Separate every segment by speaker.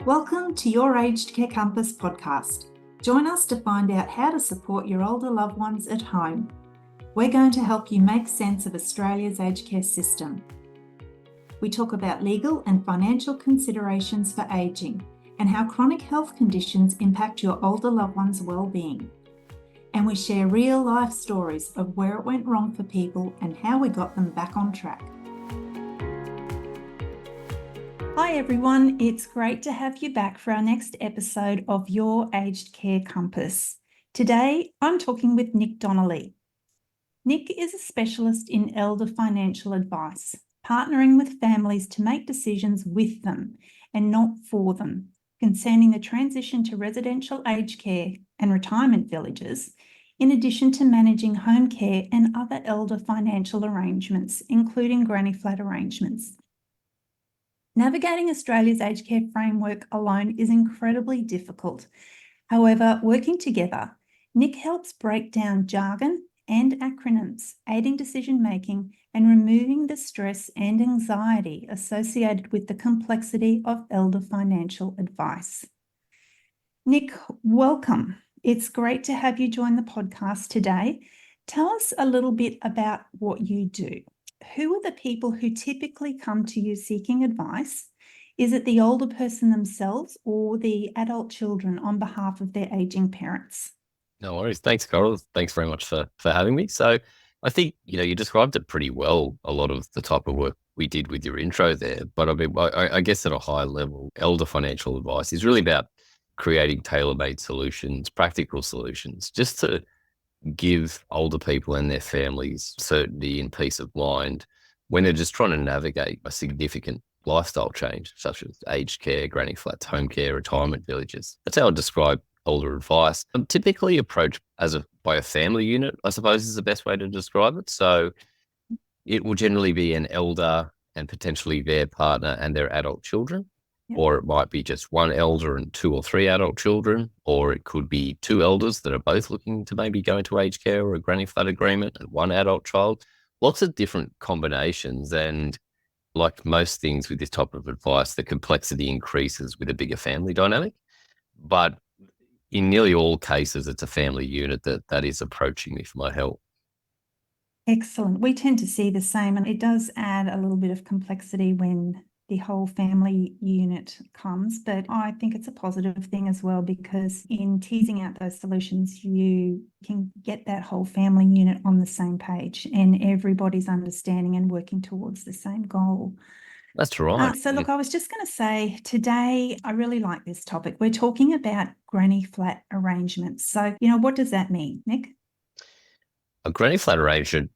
Speaker 1: Welcome to your Aged Care Compass podcast. Join us to find out how to support your older loved ones at home. We're going to help you make sense of Australia's aged care system. We talk about legal and financial considerations for ageing and how chronic health conditions impact your older loved ones' well-being. And we share real-life stories of where it went wrong for people and how we got them back on track. Hi everyone, it's great to have you back for our next episode of Your Aged Care Compass. Today, I'm talking with Nick Donnelly. Nick is a specialist in elder financial advice, partnering with families to make decisions with them and not for them, concerning the transition to residential aged care and retirement villages, in addition to managing home care and other elder financial arrangements, including granny flat arrangements. Navigating Australia's aged care framework alone is incredibly difficult. However, working together, Nick helps break down jargon and acronyms, aiding decision-making and removing the stress and anxiety associated with the complexity of elder financial advice. Nick, welcome. It's great to have you join the podcast today. Tell us a little bit about what you do. Who are the people who typically come to you seeking advice? Is it the older person themselves or the adult children on behalf of their aging parents?
Speaker 2: No worries. Thanks, Coral. Thanks very much for having me. So I think, you described it pretty well, a lot of the type of work we did with your intro there. But I mean, I guess at a high level, elder financial advice is really about creating tailor-made solutions, practical solutions, just to give older people and their families certainty and peace of mind when they're just trying to navigate a significant lifestyle change, such as aged care, granny flats, home care, retirement villages. That's how I describe older advice. I'm typically approached by a family unit, I suppose is the best way to describe it. So it will generally be an elder and potentially their partner and their adult children. Or it might be just one elder and 2 or 3 adult children, or it could be 2 elders that are both looking to maybe go into aged care or a granny flat agreement and 1 adult child. Lots of different combinations. And like most things with this type of advice, the complexity increases with a bigger family dynamic. But in nearly all cases, it's a family unit that is approaching me for my help.
Speaker 1: Excellent. We tend to see the same, and it does add a little bit of complexity when the whole family unit comes, but I think it's a positive thing as well, because in teasing out those solutions, you can get that whole family unit on the same page and everybody's understanding and working towards the same goal.
Speaker 2: That's right.
Speaker 1: So look, I was just going to say today, I really like this topic. We're talking about granny flat arrangements. So, what does that mean, Nick?
Speaker 2: A granny flat arrangement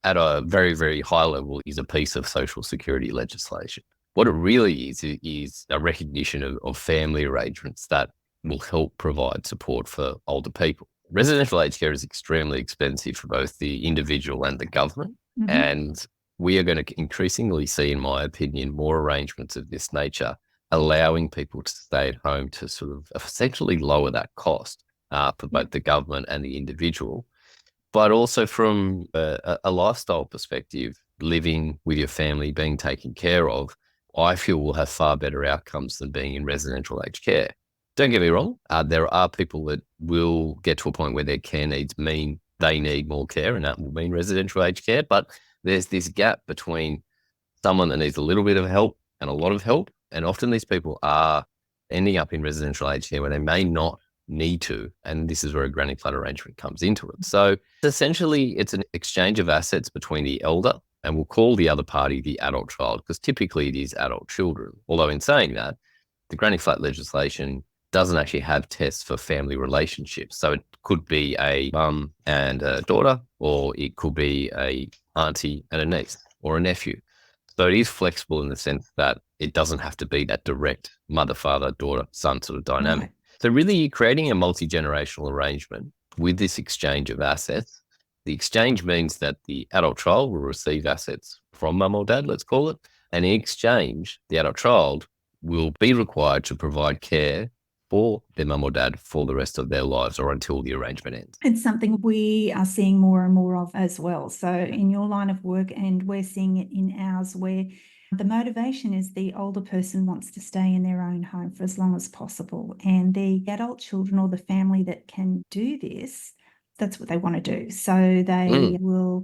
Speaker 2: at a very, very high level is a piece of social security legislation. What it really is a recognition of family arrangements that will help provide support for older people. Residential aged care is extremely expensive for both the individual and the government. Mm-hmm. And we are going to increasingly see, in my opinion, more arrangements of this nature, allowing people to stay at home to sort of essentially lower that cost for both the government and the individual. But also from a lifestyle perspective, living with your family, being taken care of, I feel will have far better outcomes than being in residential aged care. Don't get me wrong, there are people that will get to a point where their care needs mean they need more care, and that will mean residential aged care. But there's this gap between someone that needs a little bit of help and a lot of help. And often these people are ending up in residential aged care where they may not need to. And this is where a granny flat arrangement comes into it. So essentially, it's an exchange of assets between the elder, and we'll call the other party the adult child, because typically it is adult children. Although in saying that, the granny flat legislation doesn't actually have tests for family relationships. So it could be a mum and a daughter, or it could be a auntie and a niece or a nephew. So it is flexible in the sense that it doesn't have to be that direct mother, father, daughter, son sort of dynamic. Right. So really you're creating a multi-generational arrangement with this exchange of assets. The exchange means that the adult child will receive assets from mum or dad, let's call it. And in exchange, the adult child will be required to provide care for their mum or dad for the rest of their lives or until the arrangement ends.
Speaker 1: It's something we are seeing more and more of as well. So in your line of work, and we're seeing it in ours, where The motivation is the older person wants to stay in their own home for as long as possible. And the adult children or the family that can do this, that's what they want to do. So they will,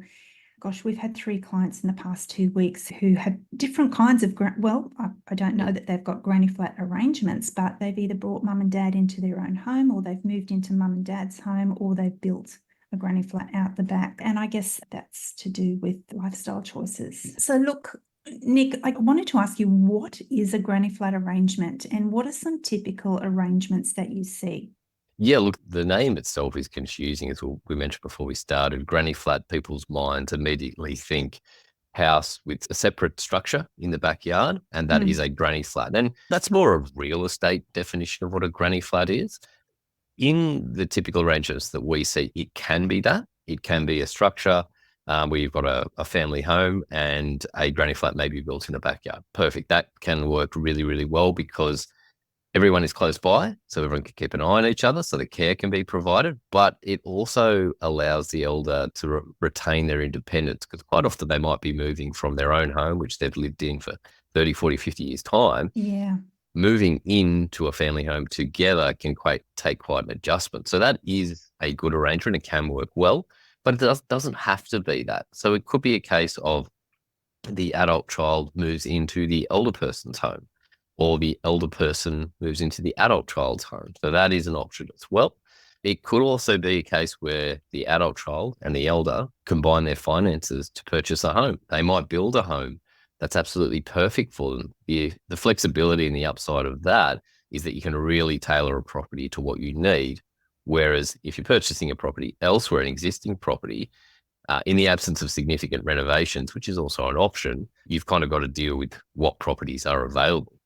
Speaker 1: gosh, we've had 3 clients in the past 2 weeks who have different kinds of, I don't know that they've got granny flat arrangements, but they've either brought mum and dad into their own home, or they've moved into mum and dad's home, or they've built a granny flat out the back. And I guess that's to do with lifestyle choices. So look, Nick, I wanted to ask you, what is a granny flat arrangement and what are some typical arrangements that you see?
Speaker 2: Yeah, look, the name itself is confusing, as we mentioned before we started. Granny flat, people's minds immediately think house with a separate structure in the backyard, and that is a granny flat. And that's more a real estate definition of what a granny flat is. In the typical arrangements that we see, it can be that. It can be a structure where you've got a family home and a granny flat may be built in the backyard. Perfect. That can work really, really well because everyone is close by, so everyone can keep an eye on each other, so the care can be provided. But it also allows the elder to retain their independence, because quite often they might be moving from their own home, which they've lived in for 30, 40, 50 years' time.
Speaker 1: Yeah.
Speaker 2: Moving into a family home together can take quite an adjustment. So that is a good arrangement. It can work well, but it doesn't have to be that. So it could be a case of the adult child moves into the elder person's home, or the elder person moves into the adult child's home. So that is an option as well. It could also be a case where the adult child and the elder combine their finances to purchase a home. They might build a home that's absolutely perfect for them. The flexibility and the upside of that is that you can really tailor a property to what you need. Whereas if you're purchasing a property elsewhere, an existing property, in the absence of significant renovations, which is also an option, you've kind of got to deal with what properties are available.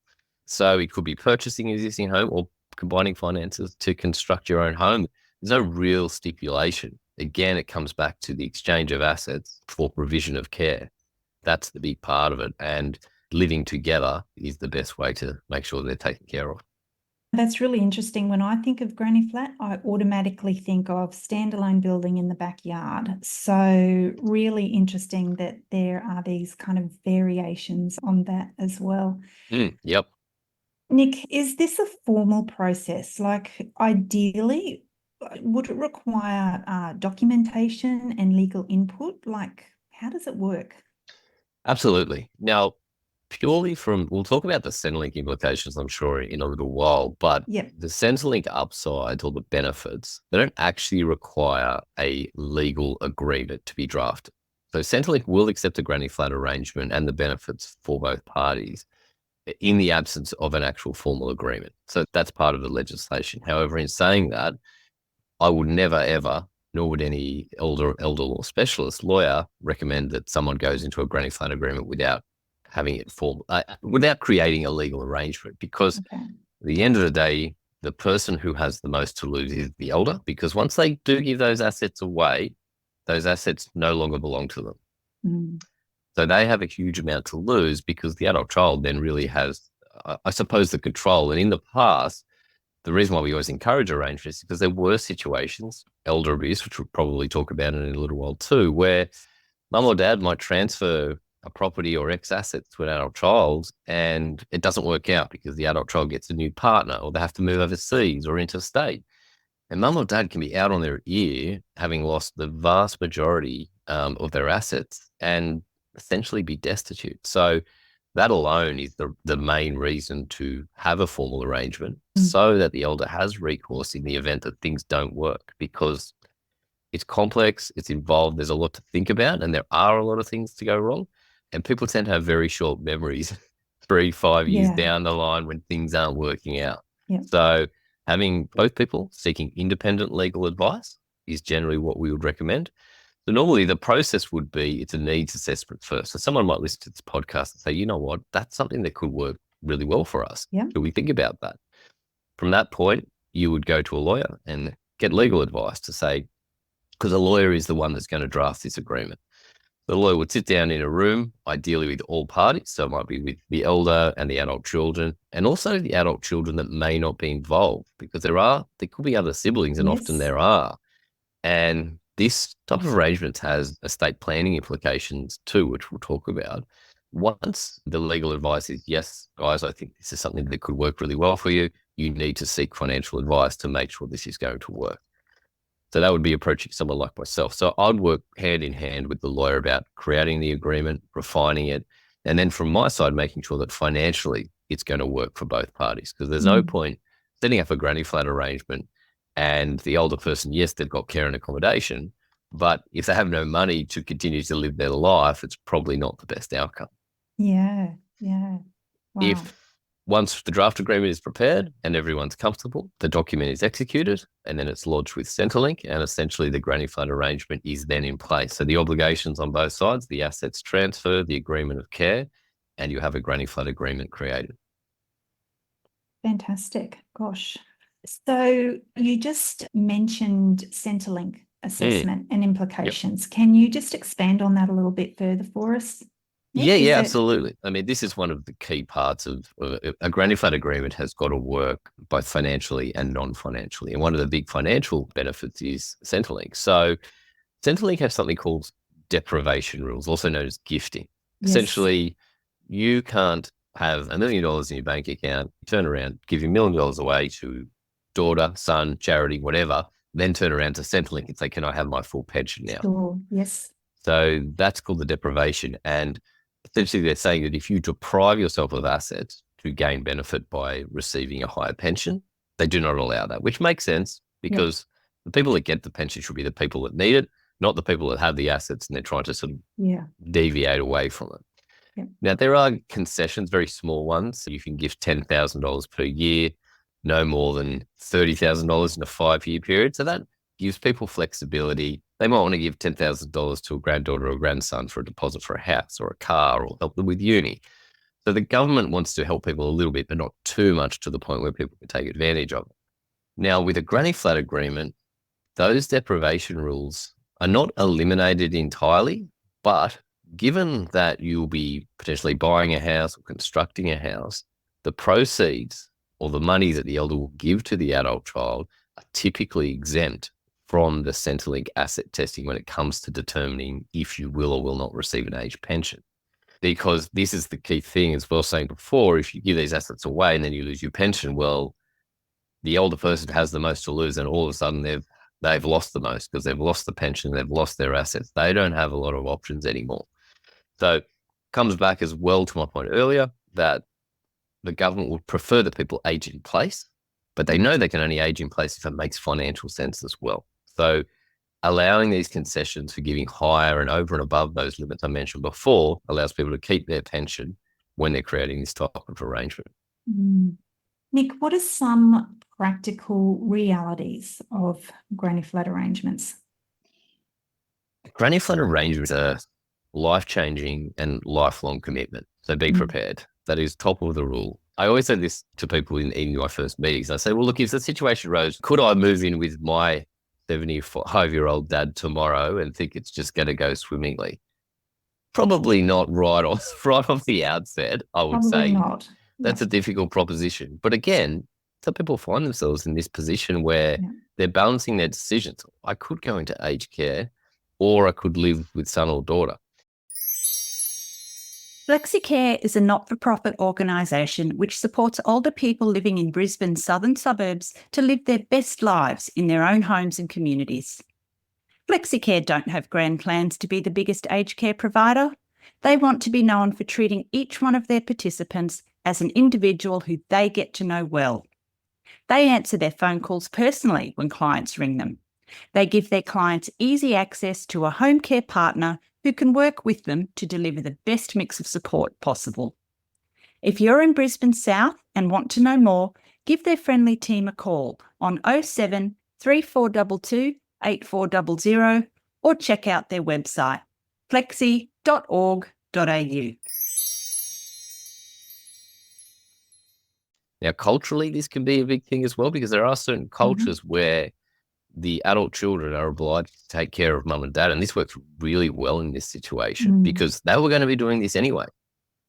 Speaker 2: So it could be purchasing an existing home or combining finances to construct your own home. There's no real stipulation. Again, it comes back to the exchange of assets for provision of care. That's the big part of it. And living together is the best way to make sure they're taken care of.
Speaker 1: That's really interesting. When I think of granny flat, I automatically think of standalone building in the backyard. So really interesting that there are these kind of variations on that as well.
Speaker 2: Yep.
Speaker 1: Nick, is this a formal process? Like ideally, would it require documentation and legal input? Like, how does it work?
Speaker 2: Absolutely. Now, we'll talk about the Centrelink implications, I'm sure, in a little while, but
Speaker 1: Yep.
Speaker 2: the Centrelink upsides or the benefits, they don't actually require a legal agreement to be drafted. So Centrelink will accept a granny flat arrangement and the benefits for both parties in the absence of an actual formal agreement. So that's part of the legislation. However, in saying that, I would never, ever, nor would any elder law specialist lawyer recommend that someone goes into a granny flat agreement without having it formal, without creating a legal arrangement, because
Speaker 1: Okay.
Speaker 2: at the end of the day, the person who has the most to lose is the elder, because once they do give those assets away, those assets no longer belong to them. So they have a huge amount to lose because the adult child then really has, I suppose, the control. And in the past, the reason why we always encourage arrangements is because there were situations, elder abuse, which we'll probably talk about in a little while too, where mum or dad might transfer a property or X assets to an adult child and it doesn't work out because the adult child gets a new partner or they have to move overseas or interstate. And mum or dad can be out on their ear, having lost the vast majority of their assets and essentially be destitute. So that alone is the main reason to have a formal arrangement so that the elder has recourse in the event that things don't work, because it's complex, it's involved, there's a lot to think about, and there are a lot of things to go wrong. And people tend to have very short memories 3, 5 years down the line when things aren't working out.
Speaker 1: Yeah.
Speaker 2: So having both people seeking independent legal advice is generally what we would recommend. So normally the process would be, it's a needs assessment first. So someone might listen to this podcast and say, you know what, that's something that could work really well for us.
Speaker 1: Yeah.
Speaker 2: Should we think about that? From that point, you would go to a lawyer and get legal advice to say, because a lawyer is the one that's going to draft this agreement. The lawyer would sit down in a room, ideally with all parties. So it might be with the elder and the adult children, and also the adult children that may not be involved, because there could be other siblings, and often there are. And this type of arrangement has estate planning implications too, which we'll talk about. Once the legal advice is, yes, guys, I think this is something that could work really well for you, you need to seek financial advice to make sure this is going to work. So that would be approaching someone like myself. So I'd work hand in hand with the lawyer about creating the agreement, refining it, and then from my side, making sure that financially it's going to work for both parties. Because there's no point setting up a granny flat arrangement and the older person, yes, they've got care and accommodation, but if they have no money to continue to live their life, it's probably not the best outcome.
Speaker 1: Yeah. Wow.
Speaker 2: If once the draft agreement is prepared and everyone's comfortable, the document is executed and then it's lodged with Centrelink, and essentially the granny flat arrangement is then in place. So the obligations on both sides, the assets transfer, the agreement of care, and you have a granny flat agreement created.
Speaker 1: Fantastic. Gosh. So you just mentioned Centrelink assessment and implications. Yep. Can you just expand on that a little bit further for us?
Speaker 2: Nick, yeah, absolutely. I mean, this is one of the key parts of a granny flat agreement has got to work both financially and non-financially. And one of the big financial benefits is Centrelink. So Centrelink has something called deprivation rules, also known as gifting. Yes. Essentially, you can't have $1 million in your bank account, turn around, give $1 million away to daughter, son, charity, whatever, then turn around to Centrelink and say, can I have my full pension now?
Speaker 1: Sure. Yes.
Speaker 2: So that's called the deprivation. And essentially, they're saying that if you deprive yourself of assets to gain benefit by receiving a higher pension, they do not allow that, which makes sense because the people that get the pension should be the people that need it, not the people that have the assets and they're trying to sort of deviate away from it. Now, there are concessions, very small ones. So you can gift $10,000 per year, no more than $30,000 in a 5-year period. So that gives people flexibility. They might want to give $10,000 to a granddaughter or grandson for a deposit for a house or a car or help them with uni. So the government wants to help people a little bit, but not too much to the point where people can take advantage of it. Now, with a granny flat agreement, those deprivation rules are not eliminated entirely, but given that you'll be potentially buying a house or constructing a house, the proceeds or the money that the elder will give to the adult child are typically exempt from the Centrelink asset testing when it comes to determining if you will or will not receive an age pension. Because this is the key thing, as well, saying before, if you give these assets away and then you lose your pension, well, the older person has the most to lose, and all of a sudden they've lost the most because they've lost the pension, they've lost their assets. They don't have a lot of options anymore. So it comes back as well to my point earlier that the government would prefer that people age in place, but they know they can only age in place if it makes financial sense as well. So allowing these concessions for giving higher and over and above those limits I mentioned before allows people to keep their pension when they're creating this type of arrangement.
Speaker 1: Nick, what are some practical realities of granny flat arrangements?
Speaker 2: Granny flat arrangements are life-changing and lifelong commitment. So be prepared. That is top of the rule. I always say this to people in my first meetings. I say, well, look, if the situation arose, could I move in with my 75-year-old dad tomorrow and think it's just going to go swimmingly? Probably not right off the outset, I would say.
Speaker 1: Not.
Speaker 2: That's a difficult proposition. But again, some people find themselves in this position where they're balancing their decisions. I could go into aged care or I could live with son or daughter.
Speaker 3: FlexiCare is a not-for-profit organisation which supports older people living in Brisbane's southern suburbs to live their best lives in their own homes and communities. FlexiCare don't have grand plans to be the biggest aged care provider. They want to be known for treating each one of their participants as an individual who they get to know well. They answer their phone calls personally when clients ring them. They give their clients easy access to a home care partner who can work with them to deliver the best mix of support possible. If you're in Brisbane South and want to know more, give their friendly team a call on 07 3422 8400 or check out their website flexi.org.au.
Speaker 2: Now, culturally, this can be a big thing as well, because there are certain cultures where the adult children are obliged to take care of mum and dad. And this works really well in this situation because they were going to be doing this anyway.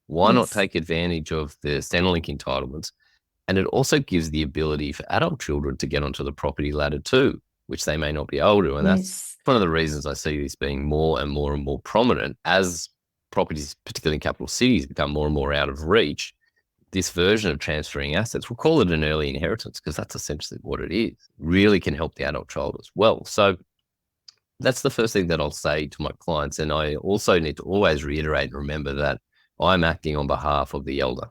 Speaker 2: Why not take advantage of the Centrelink entitlements? And it also gives the ability for adult children to get onto the property ladder too, which they may not be able to. And that's one of the reasons I see this being more and more and more prominent as properties, particularly in capital cities, become more and more out of reach, this version of transferring assets, we'll call it an early inheritance because that's essentially what it is, really can help the adult child as well. So that's the first thing that I'll say to my clients. And I also need to always reiterate and remember that I'm acting on behalf of the elder,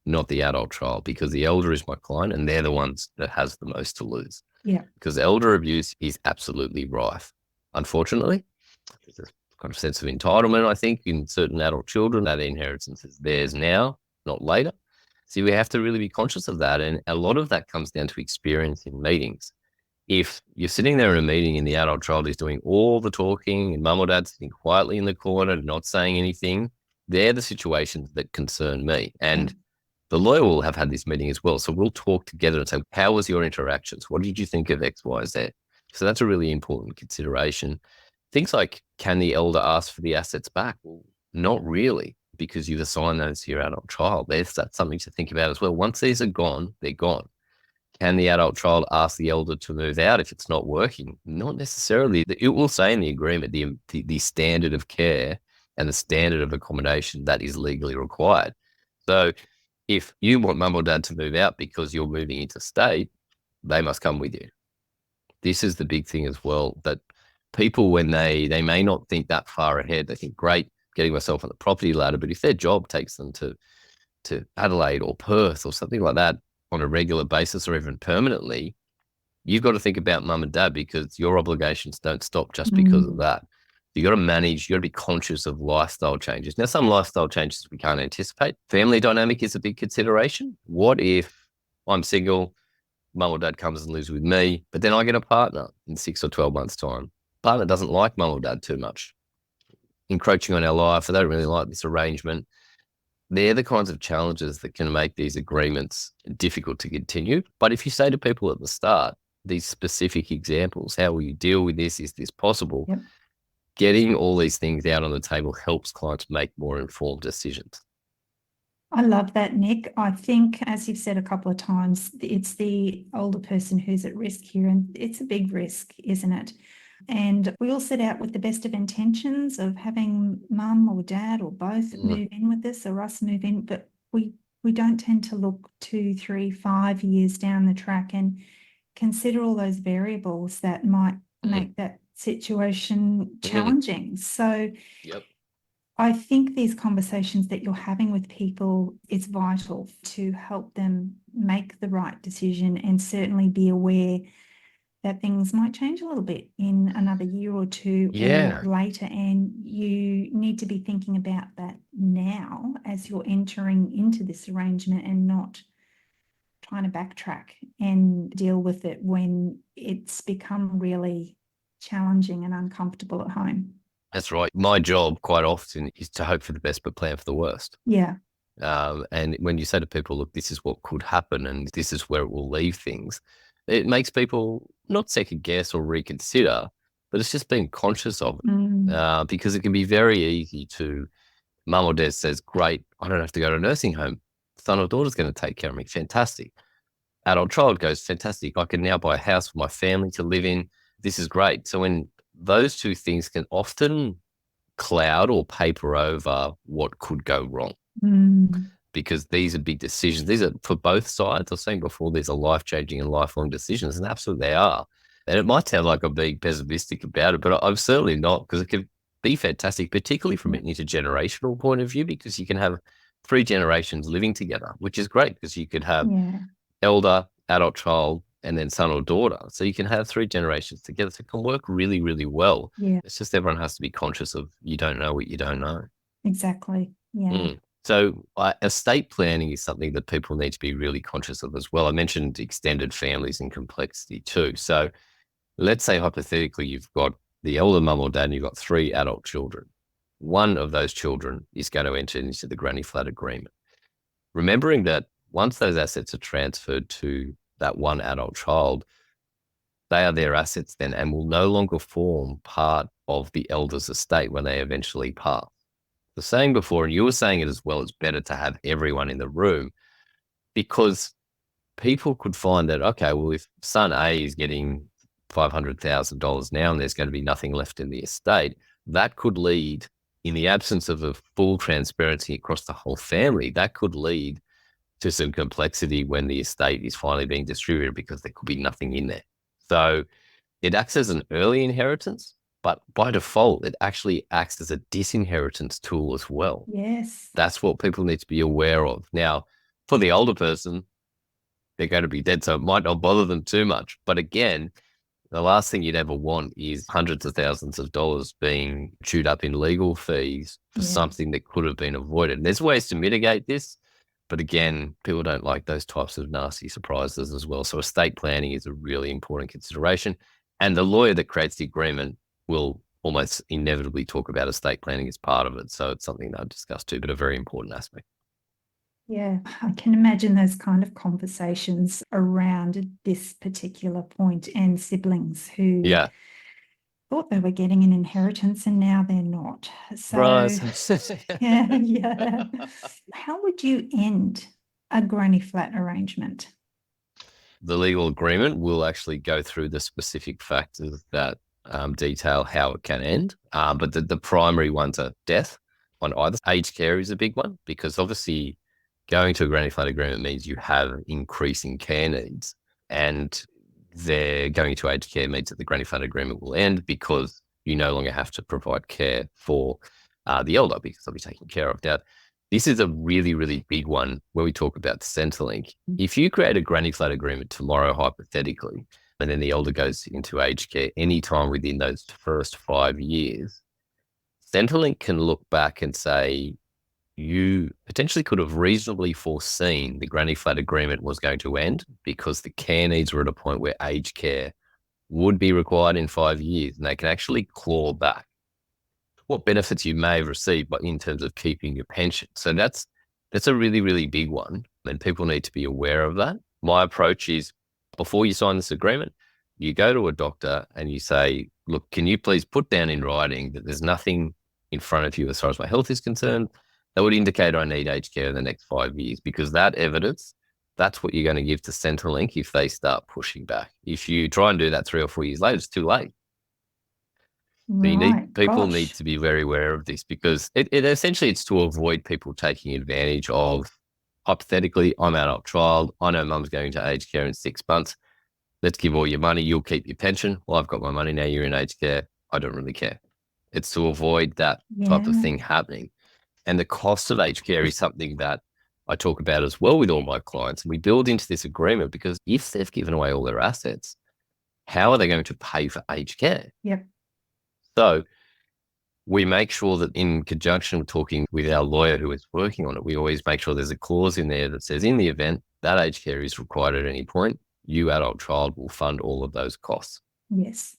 Speaker 2: not the adult child, because the elder is my client and they're the ones that has the most to lose.
Speaker 1: Yeah.
Speaker 2: Because elder abuse is absolutely rife. Unfortunately, there's a kind of sense of entitlement, I think, in certain adult children that the inheritance is theirs now, not later. So we have to really be conscious of that. And a lot of that comes down to experience in meetings. If you're sitting there in a meeting and the adult child is doing all the talking and mum or dad sitting quietly in the corner, not saying anything, they're the situations that concern me. And the lawyer will have had this meeting as well. So we'll talk together and say, how was your interactions? What did you think of X, Y, Z? So that's a really important consideration. Things like, can the elder ask for the assets back? Well, not really, because you've assigned those to your adult child. That's something to think about as well. Once these are gone, they're gone. Can the adult child ask the elder to move out if it's not working? Not necessarily. It will say in the agreement the standard of care and the standard of accommodation that is legally required. So if you want mum or dad to move out because you're moving interstate, they must come with you. This is the big thing as well, that people, when they may not think that far ahead, they think, great, getting myself on the property ladder, but if their job takes them to Adelaide or Perth or something like that on a regular basis or even permanently, you've got to think about mum and dad, because your obligations don't stop just because of that. You got to manage, you got to be conscious of lifestyle changes. Now, some lifestyle changes we can't anticipate. Family dynamic is a big consideration. What if I'm single, mum or dad comes and lives with me, but then I get a partner in 6 or 12 months' time? Partner doesn't like mum or dad too much, encroaching on our life. They don't really like this arrangement. They're the kinds of challenges that can make these agreements difficult to continue. But if you say to people at the start, these specific examples, how will you deal with this? Is this possible?
Speaker 1: Yep.
Speaker 2: Getting all these things out on the table helps clients make more informed decisions.
Speaker 1: I love that, Nick. I think, as you've said a couple of times, it's the older person who's at risk here, and it's a big risk, isn't it? And we all set out with the best of intentions of having mum or dad or both move in with us, or us move in, but we don't tend to look 2, 3, 5 years down the track and consider all those variables that might make that situation challenging. So I think these conversations that you're having with people, it's vital to help them make the right decision, and certainly be aware that things might change a little bit in another year or two or later. And you need to be thinking about that now as you're entering into this arrangement, and not trying to backtrack and deal with it when it's become really challenging and uncomfortable at home.
Speaker 2: That's right. My job quite often is to hope for the best but plan for the worst.
Speaker 1: Yeah.
Speaker 2: And when you say to people, look, this is what could happen and this is where it will leave things, it makes people not second guess or reconsider, but it's just being conscious of it. Because it can be very easy to, mum or dad says, great, I don't have to go to a nursing home. Son or daughter's going to take care of me. Fantastic. Adult child goes, fantastic. I can now buy a house for my family to live in. This is great. So when those two things can often cloud or paper over what could go wrong. Because these are big decisions. These are for both sides. I was saying before, these are life-changing and lifelong decisions, and absolutely they are. And it might sound like I'm being pessimistic about it, but I'm certainly not, because it can be fantastic, particularly from an intergenerational point of view, because you can have 3 generations living together, which is great, because you could have elder, adult child, and then son or daughter. So you can have 3 generations together. So it can work really, really well.
Speaker 1: Yeah.
Speaker 2: It's just everyone has to be conscious of, you don't know what you don't know.
Speaker 1: Exactly. Yeah.
Speaker 2: So estate planning is something that people need to be really conscious of as well. I mentioned extended families and complexity too. So let's say hypothetically you've got the elder mum or dad and you've got 3 adult children. One of those children is going to enter into the granny flat agreement. Remembering that once those assets are transferred to that one adult child, they are their assets then and will no longer form part of the elder's estate when they eventually pass. The saying before, and you were saying it as well, it's better to have everyone in the room, because people could find that, okay, well, if son A is getting $500,000 now and there's going to be nothing left in the estate, that could lead in the absence of a full transparency across the whole family, that could lead to some complexity when the estate is finally being distributed because there could be nothing in there. So it acts as an early inheritance, but by default, it actually acts as a disinheritance tool as well.
Speaker 1: Yes.
Speaker 2: That's what people need to be aware of. Now, for the older person, they're going to be dead, so it might not bother them too much. But again, the last thing you'd ever want is hundreds of thousands of dollars being chewed up in legal fees for
Speaker 1: Yeah.
Speaker 2: something that could have been avoided. And there's ways to mitigate this. But again, people don't like those types of nasty surprises as well. So estate planning is a really important consideration. And the lawyer that creates the agreement will almost inevitably talk about estate planning as part of it. So it's something that I've discussed too, but a very important aspect.
Speaker 1: Yeah, I can imagine those kind of conversations around this particular point, and siblings who
Speaker 2: Yeah.
Speaker 1: thought they were getting an inheritance and now they're not. So,
Speaker 2: Right.
Speaker 1: yeah. How would you end a granny flat arrangement?
Speaker 2: The legal agreement will actually go through the specific factors that detail how it can end. But the primary ones are death on either. Aged care is a big one because obviously going to a granny flat agreement means you have increasing care needs, and they're going to aged care means that the granny flat agreement will end because you no longer have to provide care for the elder because they'll be taken care of. Now, this is a really, really big one where we talk about the Centrelink. If you create a granny flat agreement tomorrow, hypothetically, and then the elder goes into aged care anytime within those first 5 years, Centrelink can look back and say, you potentially could have reasonably foreseen the granny flat agreement was going to end because the care needs were at a point where aged care would be required in 5 years, and they can actually claw back what benefits you may have received, but in terms of keeping your pension. So that's a really, really big one, and people need to be aware of that. My approach is before you sign this agreement, you go to a doctor and you say, look, can you please put down in writing that there's nothing in front of you as far as my health is concerned that would indicate I need aged care in the next 5 years, because that evidence, that's what you're going to give to Centrelink if they start pushing back. If you try and do that 3 or 4 years later, it's too late. So people need to be very aware of this, because it essentially it's to avoid people taking advantage of, hypothetically, I'm an adult child, I know mum's going to aged care in 6 months. Let's give all your money, you'll keep your pension. Well, I've got my money now, you're in aged care. I don't really care. It's to avoid that type of thing happening. And the cost of aged care is something that I talk about as well with all my clients. And we build into this agreement because if they've given away all their assets, how are they going to pay for aged care?
Speaker 1: Yep.
Speaker 2: So we make sure that in conjunction with talking with our lawyer who is working on it, we always make sure there's a clause in there that says in the event that aged care is required at any point, you adult child will fund all of those costs.
Speaker 1: Yes.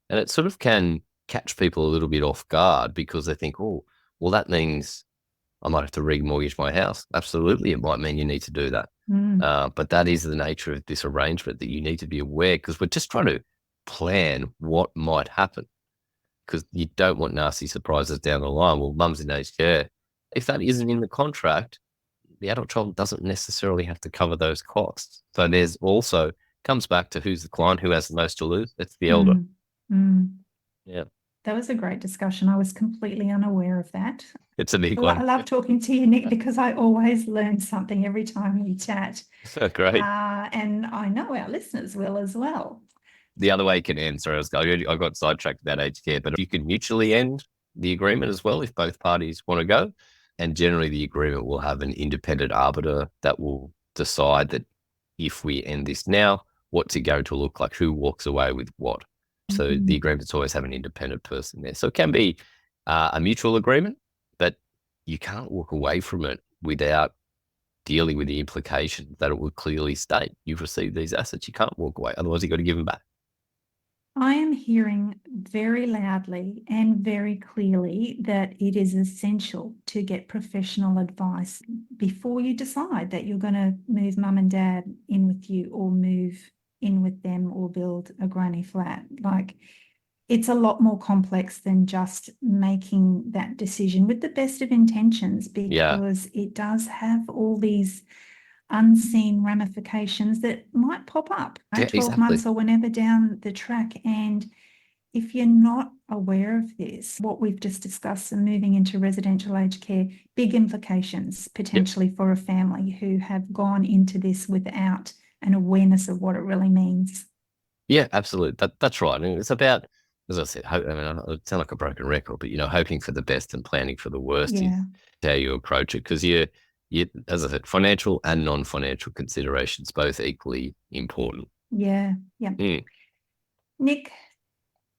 Speaker 2: And it sort of can catch people a little bit off guard because they think, oh, well, that means I might have to remortgage my house. Absolutely, it might mean you need to do that. But that is the nature of this arrangement, that you need to be aware, because we're just trying to plan what might happen, because you don't want nasty surprises down the line. Well, mum's in aged care. If that isn't in the contract, the adult child doesn't necessarily have to cover those costs. So there's also, comes back to who's the client, who has the most to lose. It's the elder. Yeah.
Speaker 1: That was a great discussion. I was completely unaware of that.
Speaker 2: It's a big one.
Speaker 1: I love talking to you, Nick, because I always learn something every time we chat.
Speaker 2: Great.
Speaker 1: And I know our listeners will as well.
Speaker 2: The other way you can end, sorry, I got sidetracked about aged care, but you can mutually end the agreement as well if both parties want to go. And generally the agreement will have an independent arbiter that will decide that if we end this now, what's it going to look like? Who walks away with what? So the agreements always have an independent person there. So it can be a mutual agreement, but you can't walk away from it without dealing with the implications that it will clearly state. You've received these assets, you can't walk away. Otherwise, you've got to give them back.
Speaker 1: I am hearing very loudly and very clearly that it is essential to get professional advice before you decide that you're going to move mum and dad in with you, or move in with them, or build a granny flat. Like, it's a lot more complex than just making that decision with the best of intentions, because it does have all these unseen ramifications that might pop up 12 months or whenever down the track. And if you're not aware of this, what we've just discussed and moving into residential aged care, big implications potentially for a family who have gone into this without an awareness of what it really means.
Speaker 2: Yeah, absolutely. That's right. And it's about, as I said, I sound like a broken record, but, hoping for the best and planning for the worst is how you approach it. Because you, as I said, financial and non-financial considerations, both equally important.
Speaker 1: Yeah. Nick,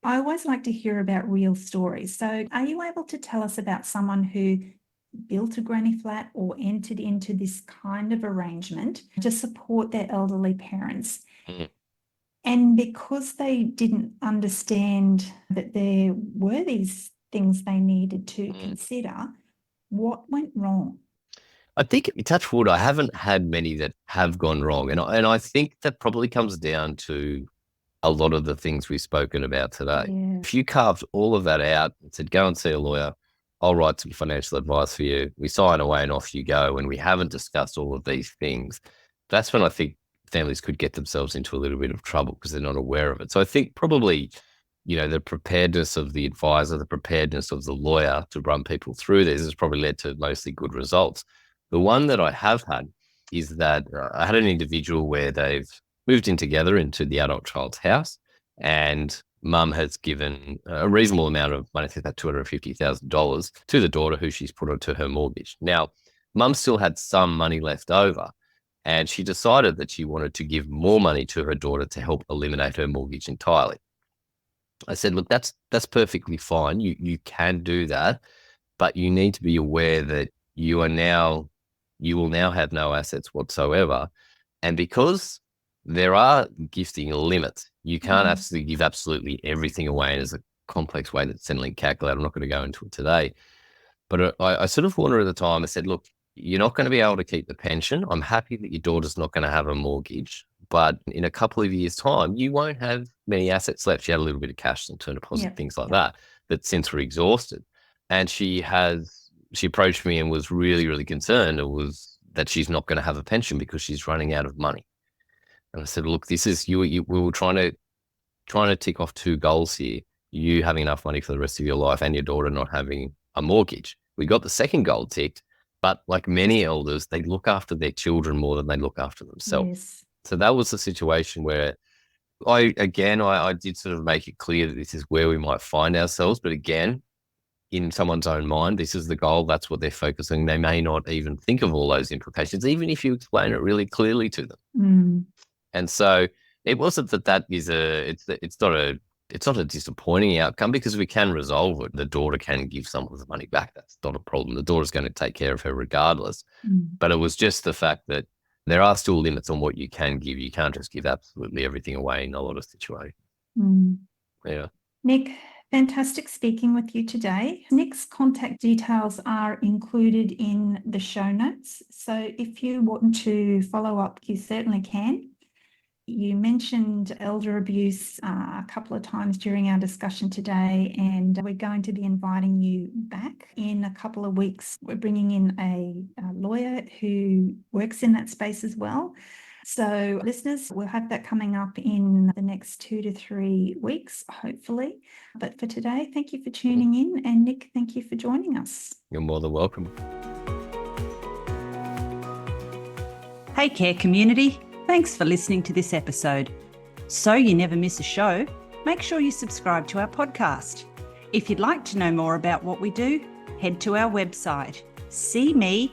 Speaker 1: I always like to hear about real stories. So are you able to tell us about someone who built a granny flat or entered into this kind of arrangement to support their elderly parents? And because they didn't understand that there were these things they needed to consider, what went wrong?
Speaker 2: I think, touch wood, I haven't had many that have gone wrong. And I think that probably comes down to a lot of the things we've spoken about today.
Speaker 1: Yeah.
Speaker 2: If you carved all of that out and said, go and see a lawyer, I'll write some financial advice for you, we sign away and off you go, and we haven't discussed all of these things, that's when I think families could get themselves into a little bit of trouble because they're not aware of it. So I think probably, the preparedness of the advisor, the preparedness of the lawyer to run people through this has probably led to mostly good results. The one that I have had is that I had an individual where they've moved in together into the adult child's house, and mum has given a reasonable amount of money, I think about $250,000 to the daughter who she's put onto her mortgage. Now, mum still had some money left over, and she decided that she wanted to give more money to her daughter to help eliminate her mortgage entirely. I said, look, that's perfectly fine. You can do that, but you need to be aware that you will now have no assets whatsoever. And because there are gifting limits, you can't absolutely give absolutely everything away. And there's a complex way that's Centrelink calculated. I'm not going to go into it today. But I sort of warned her at the time. I said, look, you're not going to be able to keep the pension. I'm happy that your daughter's not going to have a mortgage, but in a couple of years' time, you won't have many assets left. She had a little bit of cash and term deposit, things like that since were exhausted. And she approached me and was really, really concerned. It was that she's not going to have a pension because she's running out of money. And I said, look, this is we were trying to tick off two goals here. You having enough money for the rest of your life and your daughter not having a mortgage. We got the second goal ticked, but like many elders, they look after their children more than they look after themselves.
Speaker 1: Yes.
Speaker 2: So that was the situation where I did sort of make it clear that this is where we might find ourselves. But again, in someone's own mind, this is the goal. That's what they're focusing. They may not even think of all those implications, even if you explain it really clearly to them. And so it wasn't that is it's not a disappointing outcome because we can resolve it. The daughter can give some of the money back. That's not a problem. The daughter's going to take care of her regardless. But it was just the fact that there are still limits on what you can give. You can't just give absolutely everything away in a lot of situations. Yeah.
Speaker 1: Nick, fantastic speaking with you today. Nick's contact details are included in the show notes. So if you want to follow up, you certainly can. You mentioned elder abuse a couple of times during our discussion today, and we're going to be inviting you back in a couple of weeks. We're bringing in a lawyer who works in that space as well. So listeners, we'll have that coming up in the next 2 to 3 weeks, hopefully. But for today, thank you for tuning in. And Nick, thank you for joining us.
Speaker 2: You're more than welcome.
Speaker 3: Hey, Care community. Thanks for listening to this episode. So you never miss a show, make sure you subscribe to our podcast. If you'd like to know more about what we do, head to our website, cmeacn.com.au.